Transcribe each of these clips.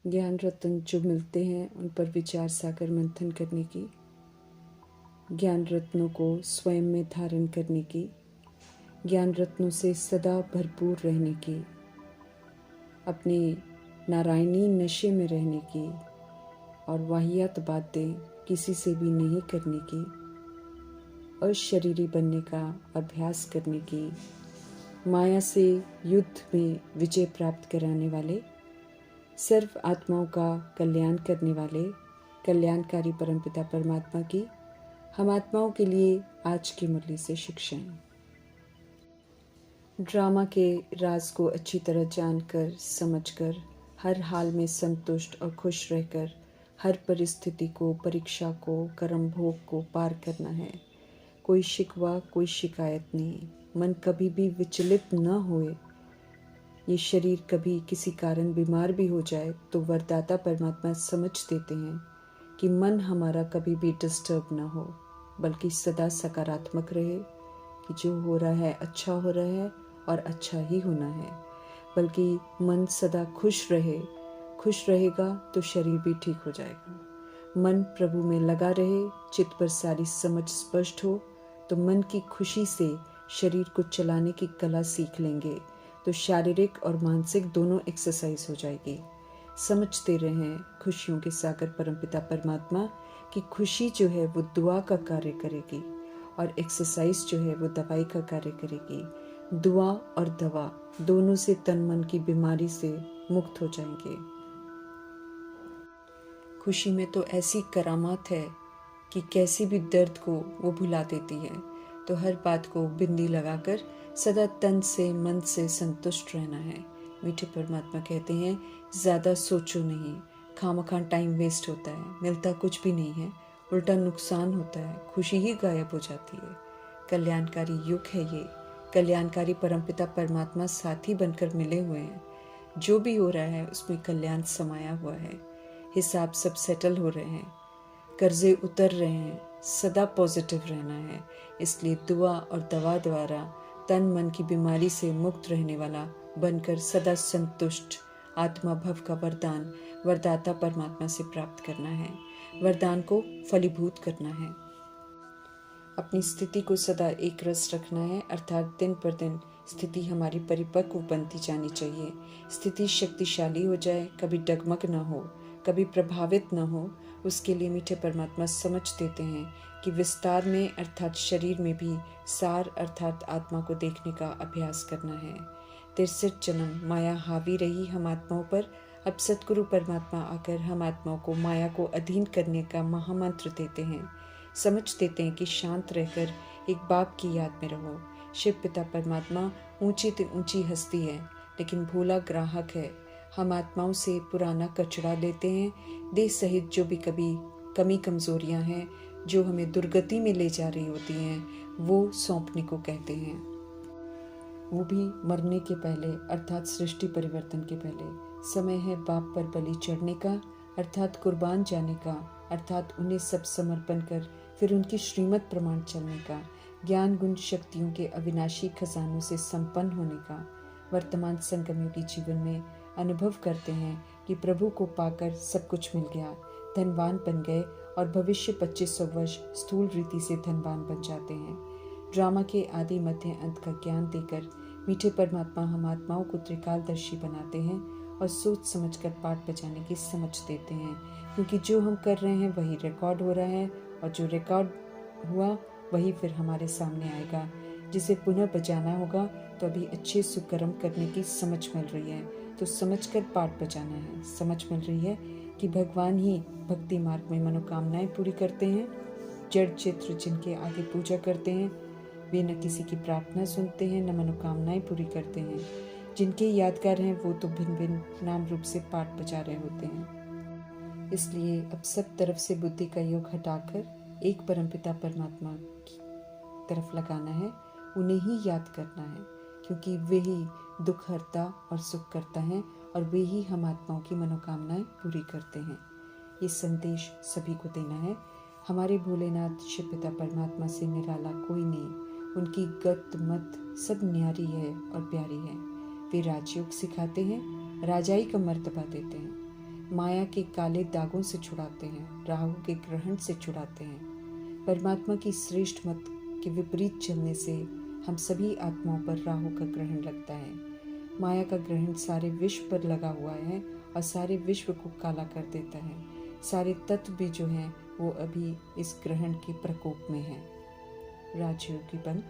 ज्ञान रत्न जो मिलते हैं उन पर विचार सागर मंथन करने की, ज्ञान रत्नों को स्वयं में धारण करने की, ज्ञान रत्नों से सदा भरपूर रहने की, अपने नारायणी नशे में रहने की और वाहियात बातें किसी से भी नहीं करने की, अशरीरी बनने का अभ्यास करने की, माया से युद्ध में विजय प्राप्त कराने वाले, सर्व आत्माओं का कल्याण करने वाले कल्याणकारी परमपिता परमात्मा की हम आत्माओं के लिए आज की मुरली से शिक्षाएं। ड्रामा के राज को अच्छी तरह जानकर समझकर हर हाल में संतुष्ट और खुश रहकर हर परिस्थिति को, परीक्षा को, कर्म भोग को पार करना है। कोई शिकवा, कोई शिकायत नहीं। मन कभी भी विचलित न होए। ये शरीर कभी किसी कारण बीमार भी हो जाए तो वरदाता परमात्मा समझ देते हैं कि मन हमारा कभी भी डिस्टर्ब न हो, बल्कि सदा सकारात्मक रहे कि जो हो रहा है अच्छा हो रहा है और अच्छा ही होना है। बल्कि मन सदा खुश रहे, खुश रहेगा तो शरीर भी ठीक हो जाएगा। मन प्रभु में लगा रहे, चित्त पर सारी समझ स्पष्ट हो तो मन की खुशी से शरीर को चलाने की कला सीख लेंगे तो शारीरिक और मानसिक दोनों एक्सरसाइज हो जाएगी। समझते रहें खुशियों के सागर परमपिता परमात्मा की खुशी जो है वो दुआ का कार्य करेगी और एक्सरसाइज जो है वो दवाई का कार्य करेगी। दुआ और दवा दोनों से तन मन की बीमारी से मुक्त हो जाएंगे। खुशी में तो ऐसी करामात है कि कैसी भी दर्द को वो भुला देती है। तो हर बात को बिंदी लगाकर सदा तन से मन से संतुष्ट रहना है। मीठे परमात्मा कहते हैं ज़्यादा सोचो नहीं, खामखा टाइम वेस्ट होता है, मिलता कुछ भी नहीं है, उल्टा नुकसान होता है, खुशी ही गायब हो जाती है। कल्याणकारी युग है ये, कल्याणकारी परमपिता परमात्मा साथी बनकर मिले हुए हैं। जो भी हो रहा है उसमें कल्याण समाया हुआ है। हिसाब सब सेटल हो रहे हैं, कर्जे उतर रहे हैं, सदा पॉजिटिव रहना है। इसलिए दुआ और दवा द्वारा तन मन की बीमारी से मुक्त रहने वाला बनकर सदा संतुष्ट आत्मा भव का वरदान वरदाता परमात्मा से प्राप्त करना है। वरदान को फलीभूत करना है। अपनी स्थिति को सदा एक रस रखना है, अर्थात दिन पर दिन स्थिति हमारी परिपक्व बनती जानी चाहिए। स्थिति शक्तिशाली हो जाए, कभी डगमग न हो, कभी प्रभावित न हो, उसके लिए मीठे परमात्मा समझ देते हैं कि विस्तार में अर्थात शरीर में भी सार अर्थात आत्मा को देखने का अभ्यास करना है। 63 जन्म माया हावी रही हम आत्माओं पर। अब सतगुरु परमात्मा आकर हम आत्माओं को माया को अधीन करने का महामंत्र देते हैं। समझ देते हैं कि शांत रहकर एक बाप की याद में रहो। शिव पिता परमात्मा ऊंची से ऊंची हस्ती है, लेकिन भोला ग्राहक है। हम आत्माओं से पुराना कचरा लेते हैं, देह सहित जो भी कभी कमी कमजोरियां हैं जो हमें दुर्गति में ले जा रही होती हैं, वो सौंपने को कहते हैं। वो भी मरने के पहले अर्थात सृष्टि परिवर्तन के पहले। समय है बाप पर बलि चढ़ने का अर्थात कुर्बान जाने का, अर्थात उन्हें सब समर्पण कर फिर उनकी श्रीमत प्रमाण चलने का, ज्ञान गुण शक्तियों के अविनाशी खजानों से संपन्न होने का। वर्तमान संगमयुगी जीवन में अनुभव करते हैं कि प्रभु को पाकर सब कुछ मिल गया, धनवान बन गए और भविष्य 2500 वर्ष स्थूल रीति से धनवान बन जाते हैं। ड्रामा के आदि मध्य अंत का ज्ञान देकर मीठे परमात्मा हम आत्माओं को त्रिकालदर्शी बनाते हैं और सोच समझकर पाठ बजाने की समझ देते हैं, क्योंकि जो हम कर रहे हैं वही रिकॉर्ड हो रहा है और जो रिकॉर्ड हुआ वही फिर हमारे सामने आएगा, जिसे पुनः बजाना होगा। तो अभी अच्छे सुकर्म करने की समझ मिल रही है, तो समझकर पाठ बजाना है। समझ मिल रही है कि भगवान ही भक्ति मार्ग में मनोकामनाएं पूरी करते हैं। जड़ चित्र जिनके आगे पूजा करते हैं वे न किसी की प्रार्थना सुनते हैं न मनोकामनाएं पूरी करते हैं। जिनके यादगार हैं वो तो भिन्न भिन्न नाम रूप से पाठ बजा रहे होते हैं। इसलिए अब सब तरफ से बुद्धि का योग हटाकर एक परमपिता परमात्मा की तरफ लगाना है, उन्हें ही याद करना है, क्योंकि वे ही दुख हरता और सुख करता है और वे ही हम आत्माओं की मनोकामनाएं पूरी करते हैं। ये संदेश सभी को देना है। हमारे भोलेनाथ शिव पिता परमात्मा से निराला कोई नहीं। उनकी गत मत सब न्यारी है और प्यारी है। वे राजयोग सिखाते हैं, राजाई का मर्तबा देते हैं। माया के काले दागों से छुड़ाते हैं, राहु के ग्रहण से छुड़ाते हैं। परमात्मा की श्रेष्ठ मत के विपरीत चलने से हम सभी आत्माओं पर राहु का ग्रहण लगता है। माया का ग्रहण सारे विश्व पर लगा हुआ है और सारे विश्व को काला कर देता है। सारे तत्व भी जो हैं वो अभी इस ग्रहण के प्रकोप में हैं। राजयोगी बन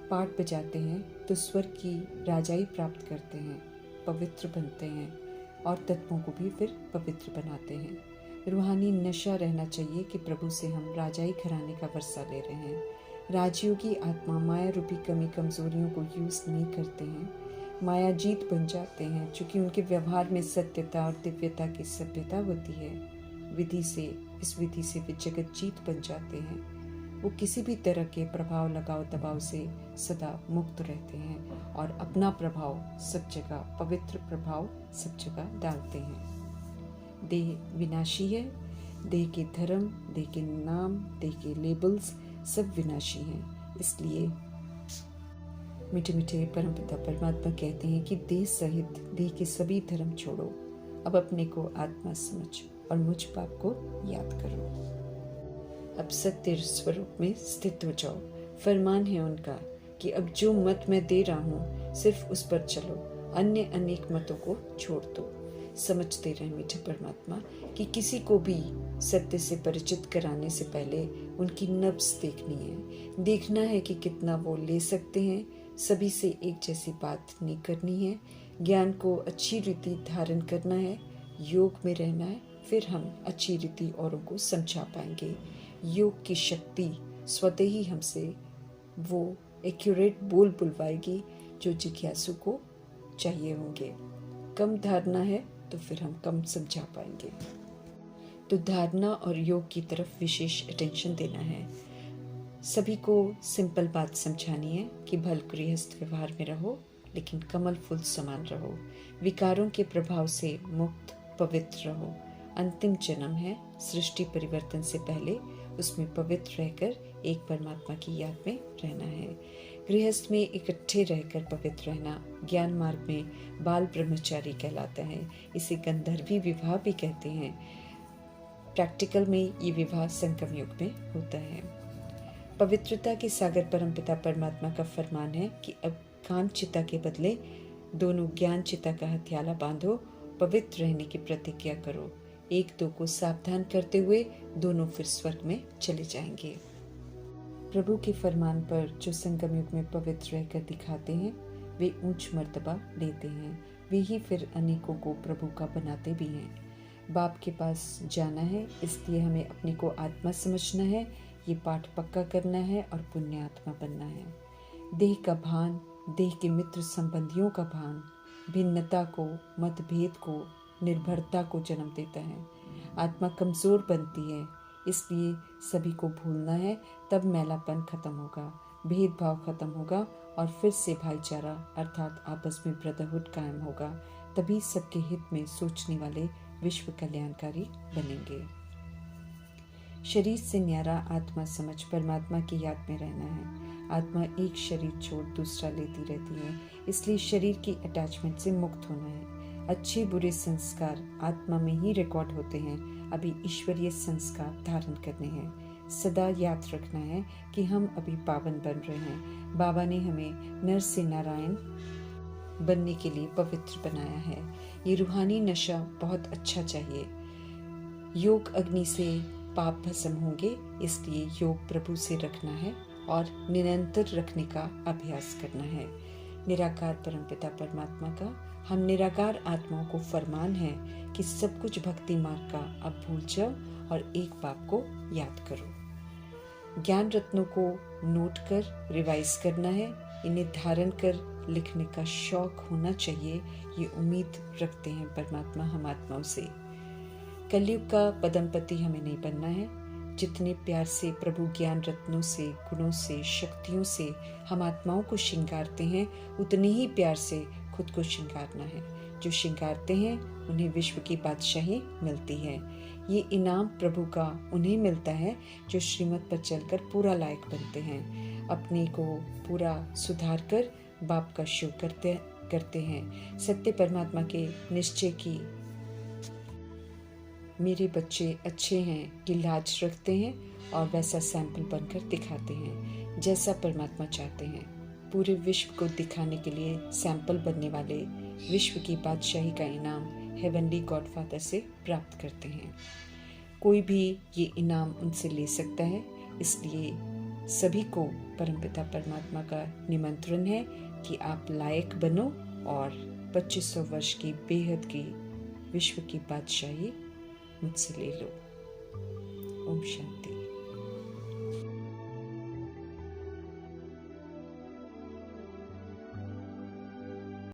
पाठ बजाते हैं तो स्वर्ग की राजाई प्राप्त करते हैं, पवित्र बनते हैं और तत्वों को भी फिर पवित्र बनाते हैं। रूहानी नशा रहना चाहिए कि प्रभु से हम राजाई घराने का वर्षा ले रहे हैं। राजयोगी आत्मा माया रूपी कमी कमजोरियों को यूज नहीं करते हैं, माया जीत बन जाते हैं, चूँकि उनके व्यवहार में सत्यता और दिव्यता की सभ्यता होती है। इस विधि से वे जगत जीत बन जाते हैं। वो किसी भी तरह के प्रभाव लगाव दबाव से सदा मुक्त रहते हैं और अपना प्रभाव सब जगह, पवित्र प्रभाव सब जगह डालते हैं। देह विनाशी है, देह के धर्म, देह के नाम, देह के लेबल्स सब विनाशी हैं। इसलिए मीठे मीठे परमपिता परमात्मा कहते हैं कि देह सहित देह के सभी धर्म छोड़ो, अब अपने को आत्मा समझ और मुझ बाप को याद करो। अब सत्य स्वरूप में स्थित हो जाओ। फरमान है उनका कि अब जो मत मैं दे रहा हूँ सिर्फ उस पर चलो, अन्य अनेक मतों को छोड़ दो। समझते रहे मीठे परमात्मा कि किसी को भी सत्य से परिचित कराने से पहले उनकी नब्ज देखनी है, देखना है कि कितना वो ले सकते हैं। सभी से एक जैसी बात नहीं करनी है, ज्ञान को अच्छी रीति धारण करना है, योग में रहना है, फिर हम अच्छी रीति औरों को समझा पाएंगे। योग की शक्ति स्वतः ही हमसे वो एक्यूरेट बोल बुलवाएगी जो जिज्ञासु को चाहिए होंगे। कम धारणा है तो फिर हम कम समझा पाएंगे। तो धारणा और योग की तरफ विशेष अटेंशन देना है। सभी को सिंपल बात समझानी है कि भल गृहस्थ व्यवहार में रहो, लेकिन कमल फूल समान रहो, विकारों के प्रभाव से मुक्त पवित्र रहो। अंतिम जन्म है, सृष्टि परिवर्तन से पहले उसमें पवित्र रहकर एक परमात्मा की याद में रहना है। गृहस्थ में इकट्ठे रहकर पवित्र रहना ज्ञान मार्ग में बाल ब्रह्मचारी कहलाता है। इसे गंधर्वी विवाह भी कहते हैं। प्रैक्टिकल में ये विवाह संगम युग में होता है। पवित्रता के सागर परमपिता परमात्मा का फरमान है कि अब काम चिता के बदले दोनों ज्ञान चिता का हथियाला बांधो, पवित्र रहने की प्रतिज्ञा करो। एक दो को सावधान करते हुए दोनों फिर स्वर्ग में चले जाएंगे। प्रभु के फरमान पर जो संगम युग में पवित्र रहकर दिखाते हैं वे ऊंच मर्तबा लेते हैं, वे ही फिर अनेकों को प्रभु का बनाते भी हैं। बाप के पास जाना है, इसलिए हमें अपने को आत्मा समझना है, ये पाठ पक्का करना है और पुण्य आत्मा बनना है। देह का भान, देह के मित्र संबंधियों का भान भिन्नता को, मतभेद को, निर्भरता को जन्म देता है। आत्मा कमजोर बनती है, इसलिए सभी को भूलना है, तब मैलापन खत्म होगा, भेदभाव खत्म होगा और फिर से भाईचारा अर्थात आपस में ब्रदरहुड कायम होगा। तभी सबके हित में सोचने वाले विश्व कल्याणकारी बनेंगे। शरीर से न्यारा आत्मा समझ परमात्मा की याद में रहना है। आत्मा एक शरीर छोड़ दूसरा लेती रहती है, इसलिए शरीर की अटैचमेंट से मुक्त होना है। अच्छे बुरे संस्कार आत्मा में ही रिकॉर्ड होते हैं, अभी ईश्वरीय संस्कार धारण करने हैं। सदा याद रखना है कि हम अभी पावन बन रहे हैं। बाबा ने हमें नर से नारायण बनने के लिए पवित्र बनाया है। ये रूहानी नशा बहुत अच्छा चाहिए। योग अग्नि से पाप भस्म होंगे, इसलिए योग प्रभु से रखना है और निरंतर रखने का अभ्यास करना है। निराकार परमपिता परमात्मा का हम निराकार आत्माओं को फरमान है कि सब कुछ भक्ति मार्ग का अब भूल जाओ और एक बाप को याद करो। ज्ञान रत्नों को नोट कर रिवाइज करना है, इन्हें धारण कर लिखने का शौक होना चाहिए। ये उम्मीद रखते हैं परमात्मा हम आत्माओं से। कलयुग का पदमपति हमें नहीं बनना है। जितने प्यार से प्रभु ज्ञान रत्नों से, गुणों से, शक्तियों से हम आत्माओं को श्रृंगारते हैं, उतने ही प्यार से खुद को श्रृंगारना है। जो श्रृंगारते हैं उन्हें विश्व की बादशाही मिलती है। ये इनाम प्रभु का उन्हें मिलता है जो श्रीमत पर चलकर पूरा लायक बनते हैं, अपने को पूरा सुधार कर बाप का शिव करते हैं। सत्य परमात्मा के निश्चय की मेरे बच्चे अच्छे हैं कि लाज रखते हैं और वैसा सैंपल बनकर दिखाते हैं जैसा परमात्मा चाहते हैं। पूरे विश्व को दिखाने के लिए सैंपल बनने वाले विश्व की बादशाही का इनाम हेवनली गॉडफादर से प्राप्त करते हैं। कोई भी ये इनाम उनसे ले सकता है, इसलिए सभी को परमपिता परमात्मा का निमंत्रण है कि आप लायक बनो और 2500 वर्ष की बेहद की विश्व की बादशाही मुझसे ले लो। ओम शांति।